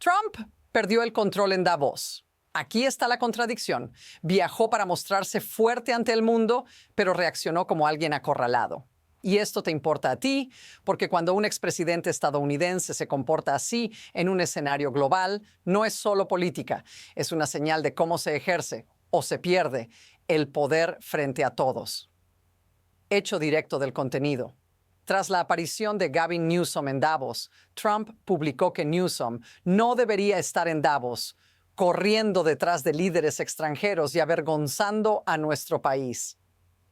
Trump perdió el control en Davos. Aquí está la contradicción. Viajó para mostrarse fuerte ante el mundo, pero reaccionó como alguien acorralado. Y esto te importa a ti, porque cuando un expresidente estadounidense se comporta así en un escenario global, no es solo política, es una señal de cómo se ejerce o se pierde el poder frente a todos. Hecho directo del contenido. Tras la aparición de Gavin Newsom en Davos, Trump publicó que Newsom no debería estar en Davos, corriendo detrás de líderes extranjeros y avergonzando a nuestro país.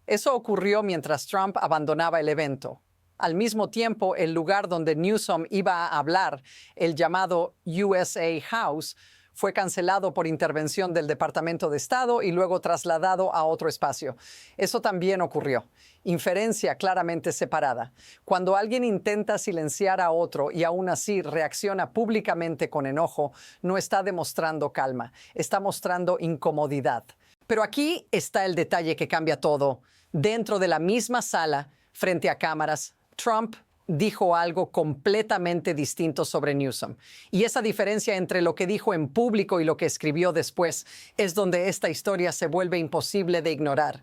Eso ocurrió mientras Trump abandonaba el evento. Al mismo tiempo, el lugar donde Newsom iba a hablar, el llamado USA House, fue cancelado por intervención del Departamento de Estado y luego trasladado a otro espacio. Eso también ocurrió. Inferencia claramente separada. Cuando alguien intenta silenciar a otro y aún así reacciona públicamente con enojo, no está demostrando calma, está mostrando incomodidad. Pero aquí está el detalle que cambia todo. Dentro de la misma sala, frente a cámaras, Trump dijo algo completamente distinto sobre Newsom. Y esa diferencia entre lo que dijo en público y lo que escribió después es donde esta historia se vuelve imposible de ignorar.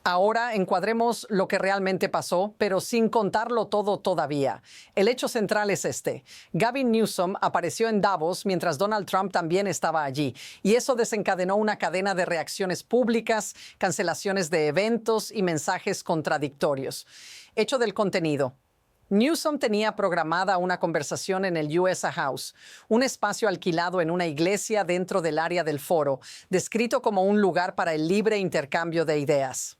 Ahora encuadremos lo que realmente pasó, pero sin contarlo todo todavía. El hecho central es este. Gavin Newsom apareció en Davos mientras Donald Trump también estaba allí. Y eso desencadenó una cadena de reacciones públicas, cancelaciones de eventos y mensajes contradictorios. Hecho del contenido. Newsom tenía programada una conversación en el USA House, un espacio alquilado en una iglesia dentro del área del foro, descrito como un lugar para el libre intercambio de ideas.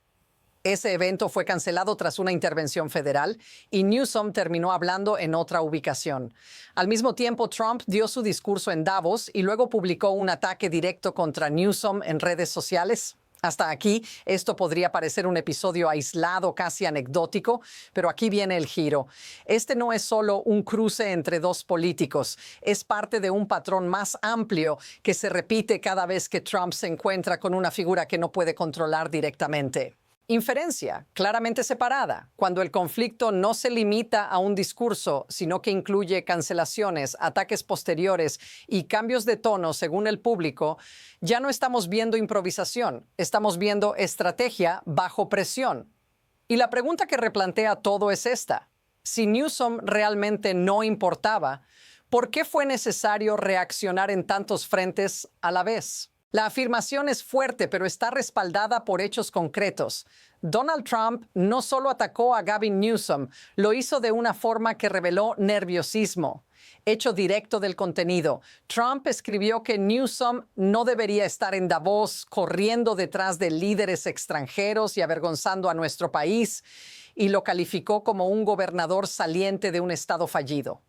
Ese evento fue cancelado tras una intervención federal y Newsom terminó hablando en otra ubicación. Al mismo tiempo, Trump dio su discurso en Davos y luego publicó un ataque directo contra Newsom en redes sociales. Hasta aquí, esto podría parecer un episodio aislado, casi anecdótico, pero aquí viene el giro. Este no es solo un cruce entre dos políticos, es parte de un patrón más amplio que se repite cada vez que Trump se encuentra con una figura que no puede controlar directamente. Inferencia, claramente separada, cuando el conflicto no se limita a un discurso, sino que incluye cancelaciones, ataques posteriores y cambios de tono según el público, ya no estamos viendo improvisación, estamos viendo estrategia bajo presión. Y la pregunta que replantea todo es esta. Si Newsom realmente no importaba, ¿por qué fue necesario reaccionar en tantos frentes a la vez? La afirmación es fuerte, pero está respaldada por hechos concretos. Donald Trump no solo atacó a Gavin Newsom, lo hizo de una forma que reveló nerviosismo. Hecho directo del contenido. Trump escribió que Newsom no debería estar en Davos corriendo detrás de líderes extranjeros y avergonzando a nuestro país, y lo calificó como un gobernador saliente de un estado fallido.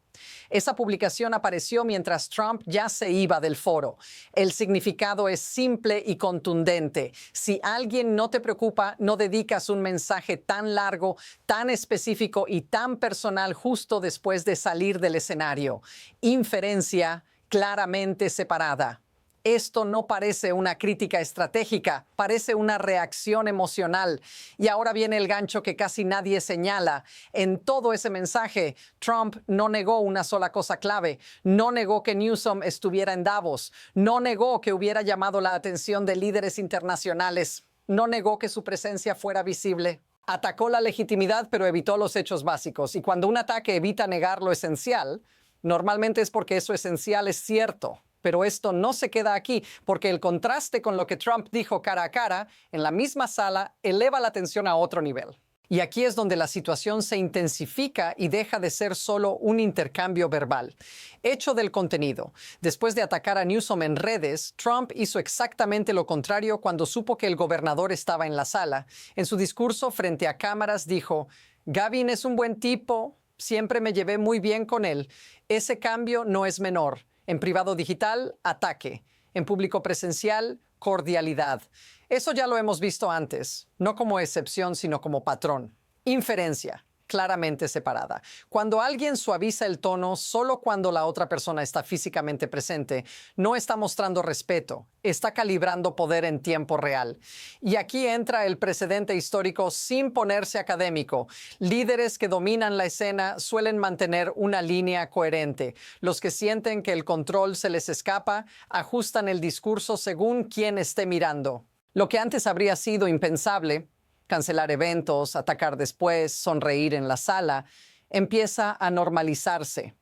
Esa publicación apareció mientras Trump ya se iba del foro. El significado es simple y contundente. Si alguien no te preocupa, no dedicas un mensaje tan largo, tan específico y tan personal justo después de salir del escenario. Inferencia claramente separada. Esto no parece una crítica estratégica, parece una reacción emocional. Y ahora viene el gancho que casi nadie señala. En todo ese mensaje, Trump no negó una sola cosa clave. No negó que Newsom estuviera en Davos. No negó que hubiera llamado la atención de líderes internacionales. No negó que su presencia fuera visible. Atacó la legitimidad, pero evitó los hechos básicos. Y cuando un ataque evita negar lo esencial, normalmente es porque eso esencial es cierto. Pero esto no se queda aquí, porque el contraste con lo que Trump dijo cara a cara, en la misma sala, eleva la tensión a otro nivel. Y aquí es donde la situación se intensifica y deja de ser solo un intercambio verbal. Hecho del contenido. Después de atacar a Newsom en redes, Trump hizo exactamente lo contrario cuando supo que el gobernador estaba en la sala. En su discurso frente a cámaras dijo: «Gavin es un buen tipo, siempre me llevé muy bien con él. Ese cambio no es menor». En privado digital, ataque. En público presencial, cordialidad. Eso ya lo hemos visto antes, no como excepción, sino como patrón. Inferencia. claramente separada. Cuando alguien suaviza el tono solo cuando la otra persona está físicamente presente, no está mostrando respeto, está calibrando poder en tiempo real. Y aquí entra el precedente histórico sin ponerse académico. Líderes que dominan la escena suelen mantener una línea coherente. Los que sienten que el control se les escapa, ajustan el discurso según quien esté mirando. Lo que antes habría sido impensable, cancelar eventos, atacar después, sonreír en la sala, empieza a normalizarse.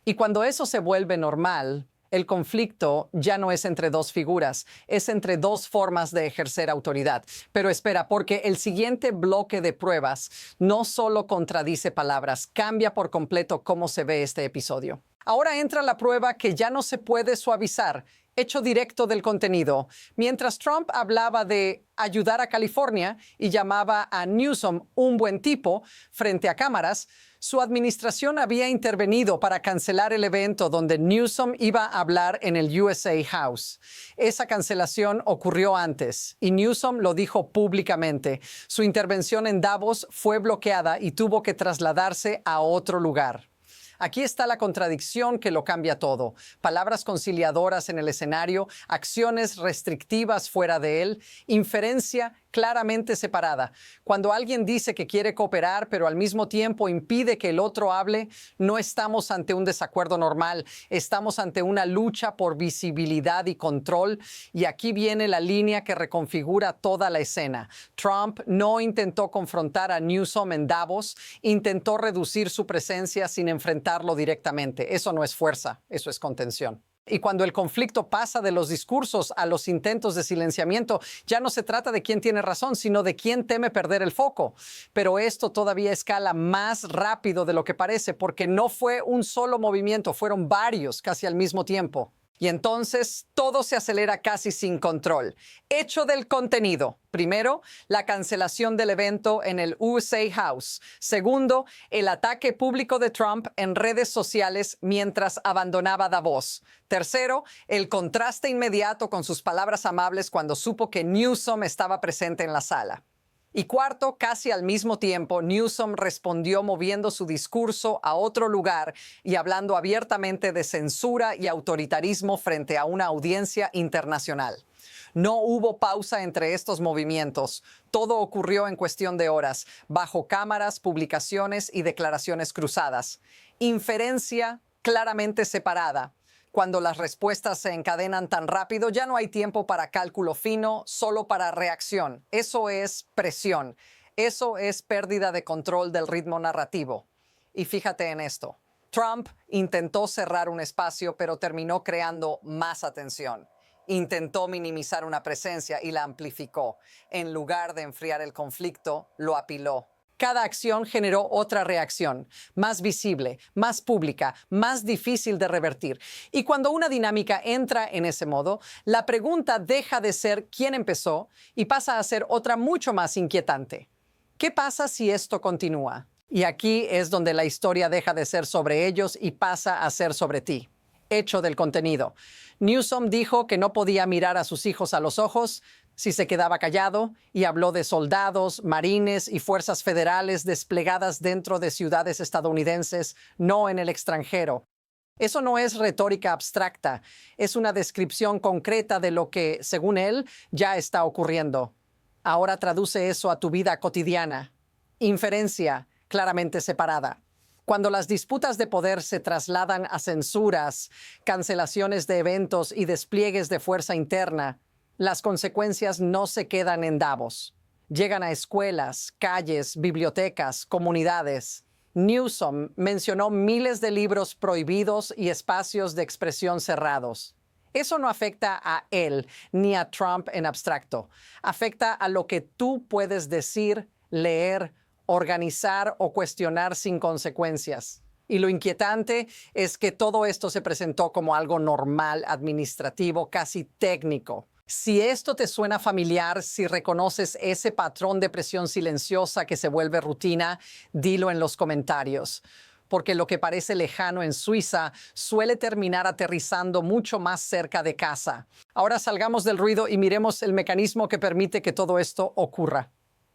Y cuando eso se vuelve normal, el conflicto ya no es entre dos figuras, es entre dos formas de ejercer autoridad. Pero espera, porque el siguiente bloque de pruebas no solo contradice palabras, cambia por completo cómo se ve este episodio. Ahora entra la prueba que ya no se puede suavizar, hecho directo del contenido. Mientras Trump hablaba de ayudar a California y llamaba a Newsom un buen tipo frente a cámaras, su administración había intervenido para cancelar el evento donde Newsom iba a hablar en el USA House. Esa cancelación ocurrió antes y Newsom lo dijo públicamente. Su intervención en Davos fue bloqueada y tuvo que trasladarse a otro lugar. Aquí está la contradicción que lo cambia todo. Palabras conciliadoras en el escenario, acciones restrictivas fuera de él, inferencia claramente separada. Cuando alguien dice que quiere cooperar, pero al mismo tiempo impide que el otro hable, no estamos ante un desacuerdo normal, estamos ante una lucha por visibilidad y control, y aquí viene la línea que reconfigura toda la escena. Trump no intentó confrontar a Newsom en Davos, intentó reducir su presencia sin enfrentarlo directamente. Eso no es fuerza, eso es contención. Y cuando el conflicto pasa de los discursos a los intentos de silenciamiento, ya no se trata de quién tiene razón, sino de quién teme perder el foco. Pero esto todavía escala más rápido de lo que parece, porque no fue un solo movimiento, fueron varios casi al mismo tiempo. Y entonces todo se acelera casi sin control. Hecho del contenido. Primero, la cancelación del evento en el USA House. Segundo, el ataque público de Trump en redes sociales mientras abandonaba Davos. Tercero, el contraste inmediato con sus palabras amables cuando supo que Newsom estaba presente en la sala. Y cuarto, casi al mismo tiempo, Newsom respondió moviendo su discurso a otro lugar y hablando abiertamente de censura y autoritarismo frente a una audiencia internacional. No hubo pausa entre estos movimientos. Todo ocurrió en cuestión de horas, bajo cámaras, publicaciones y declaraciones cruzadas. Inferencia claramente separada. Cuando las respuestas se encadenan tan rápido, ya no hay tiempo para cálculo fino, solo para reacción. Eso es presión. Eso es pérdida de control del ritmo narrativo. Y fíjate en esto. Trump intentó cerrar un espacio, pero terminó creando más atención. Intentó minimizar una presencia y la amplificó. En lugar de enfriar el conflicto, lo apiló. Cada acción generó otra reacción, más visible, más pública, más difícil de revertir. Y cuando una dinámica entra en ese modo, la pregunta deja de ser quién empezó y pasa a ser otra mucho más inquietante. ¿Qué pasa si esto continúa? Y aquí es donde la historia deja de ser sobre ellos y pasa a ser sobre ti. Hecho del contenido. Newsom dijo que no podía mirar a sus hijos a los ojos si se quedaba callado y habló de soldados, marines y fuerzas federales desplegadas dentro de ciudades estadounidenses, no en el extranjero. Eso no es retórica abstracta, es una descripción concreta de lo que, según él, ya está ocurriendo. Ahora traduce eso a tu vida cotidiana. Inferencia claramente separada. Cuando las disputas de poder se trasladan a censuras, cancelaciones de eventos y despliegues de fuerza interna, las consecuencias no se quedan en Davos. Llegan a escuelas, calles, bibliotecas, comunidades. Newsom mencionó miles de libros prohibidos y espacios de expresión cerrados. Eso no afecta a él ni a Trump en abstracto. Afecta a lo que tú puedes decir, leer, organizar o cuestionar sin consecuencias. Y lo inquietante es que todo esto se presentó como algo normal, administrativo, casi técnico. Si esto te suena familiar, si reconoces ese patrón de presión silenciosa que se vuelve rutina, dilo en los comentarios. Porque lo que parece lejano en Suiza suele terminar aterrizando mucho más cerca de casa. Ahora salgamos del ruido y miremos el mecanismo que permite que todo esto ocurra.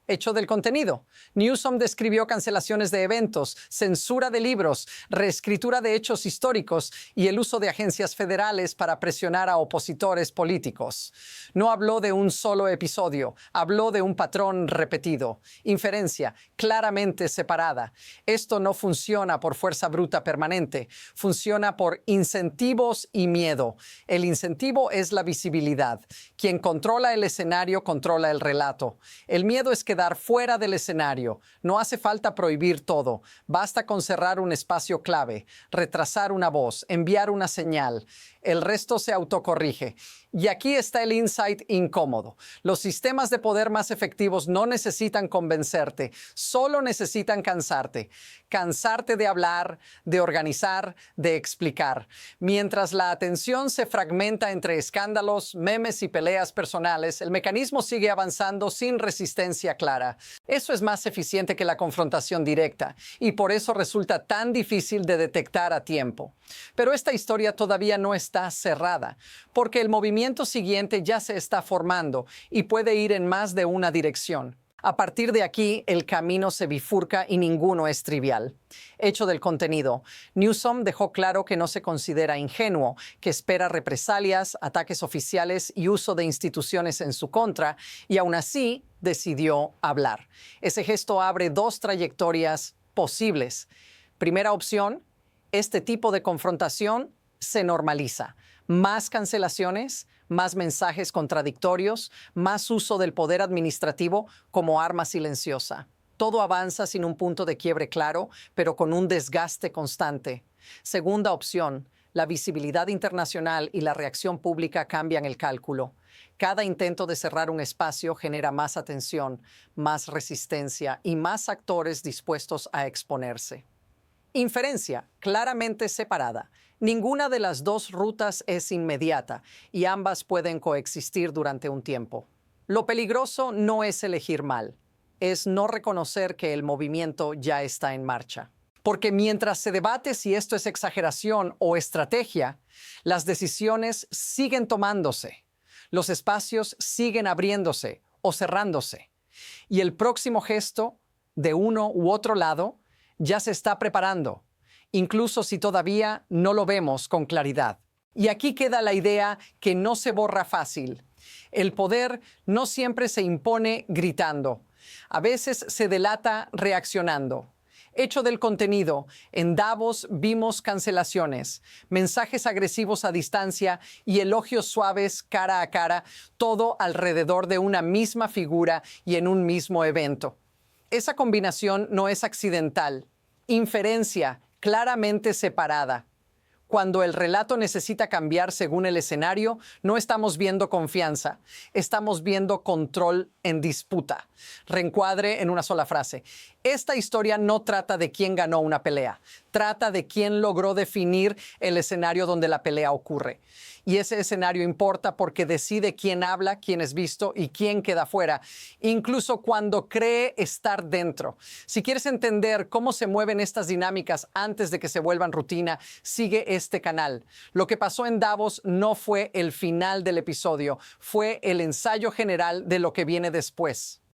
Hecho del contenido. Newsom describió cancelaciones de eventos, censura de libros, reescritura de hechos históricos y el uso de agencias federales para presionar a opositores políticos. No habló de un solo episodio, habló de un patrón repetido. Inferencia claramente separada. Esto no funciona por fuerza bruta permanente, funciona por incentivos y miedo. El incentivo es la visibilidad. Quien controla el escenario controla el relato. El miedo es quedar fuera del escenario. No hace falta prohibir todo. Basta con cerrar un espacio clave, retrasar una voz, enviar una señal. El resto se autocorrige. Y aquí está el insight incómodo. Los sistemas de poder más efectivos no necesitan convencerte, solo necesitan cansarte. Cansarte de hablar, de organizar, de explicar. Mientras la atención se fragmenta entre escándalos, memes y peleas personales, el mecanismo sigue avanzando sin resistencia clara. Eso es más eficiente que la confrontación directa y por eso resulta tan difícil de detectar a tiempo. Pero esta historia todavía no está cerrada, porque el movimiento siguiente ya se está formando y puede ir en más de una dirección. A partir de aquí, el camino se bifurca y ninguno es trivial. Hecho del contenido. Newsom dejó claro que no se considera ingenuo, que espera represalias, ataques oficiales y uso de instituciones en su contra, y aún así decidió hablar. Ese gesto abre dos trayectorias posibles. Primera opción, este tipo de confrontación se normaliza. Más cancelaciones, más mensajes contradictorios, más uso del poder administrativo como arma silenciosa. Todo avanza sin un punto de quiebre claro, pero con un desgaste constante. Segunda opción, la visibilidad internacional y la reacción pública cambian el cálculo. Cada intento de cerrar un espacio genera más atención, más resistencia y más actores dispuestos a exponerse. Inferencia claramente separada. Ninguna de las dos rutas es inmediata y ambas pueden coexistir durante un tiempo. Lo peligroso no es elegir mal, es no reconocer que el movimiento ya está en marcha. Porque mientras se debate si esto es exageración o estrategia, las decisiones siguen tomándose, los espacios siguen abriéndose o cerrándose. Y el próximo gesto, de uno u otro lado, ya se está preparando, incluso si todavía no lo vemos con claridad. Y aquí queda la idea que no se borra fácil. El poder no siempre se impone gritando. A veces se delata reaccionando. Hecho del contenido, en Davos vimos cancelaciones, mensajes agresivos a distancia y elogios suaves cara a cara, todo alrededor de una misma figura y en un mismo evento. Esa combinación no es accidental. Inferencia claramente separada. Cuando el relato necesita cambiar según el escenario, no estamos viendo confianza, estamos viendo control en disputa. Reencuadre en una sola frase. Esta historia no trata de quién ganó una pelea, trata de quién logró definir el escenario donde la pelea ocurre. Y ese escenario importa porque decide quién habla, quién es visto y quién queda fuera, incluso cuando cree estar dentro. Si quieres entender cómo se mueven estas dinámicas antes de que se vuelvan rutina, sigue este canal. Lo que pasó en Davos no fue el final del episodio, fue el ensayo general de lo que viene después.